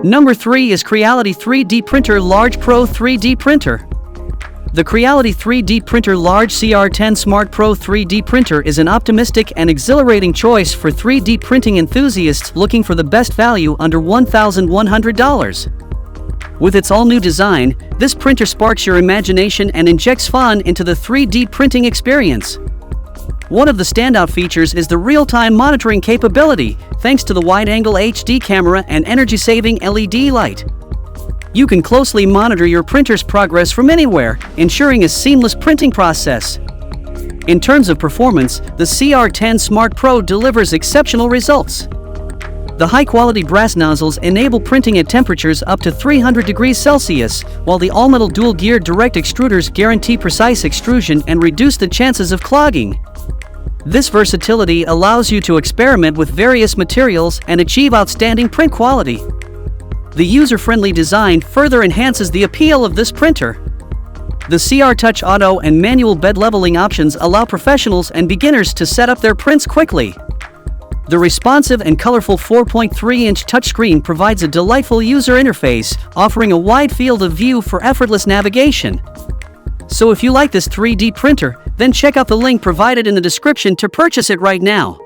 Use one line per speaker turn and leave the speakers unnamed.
Number 3 is Creality 3D Printer Large Pro 3D Printer. The Creality 3D Printer Large CR-10 Smart Pro 3D Printer is an optimistic and exhilarating choice for 3D printing enthusiasts looking for the best value under $1,100. With its all-new design, this printer sparks your imagination and injects fun into the 3D printing experience. One of the standout features is the real-time monitoring capability, thanks to the wide-angle HD camera and energy-saving LED light. You can closely monitor your printer's progress from anywhere, ensuring a seamless printing process. In terms of performance, the CR-10 Smart Pro delivers exceptional results. The high-quality brass nozzles enable printing at temperatures up to 300 degrees Celsius, while the all-metal dual-geared direct extruders guarantee precise extrusion and reduce the chances of clogging. This versatility allows you to experiment with various materials and achieve outstanding print quality. The user-friendly design further enhances the appeal of this printer. The CR Touch Auto and manual bed leveling options allow professionals and beginners to set up their prints quickly. The responsive and colorful 4.3-inch touchscreen provides a delightful user interface, offering a wide field of view for effortless navigation. So if you like this 3D printer, then check out the link provided in the description to purchase it right now.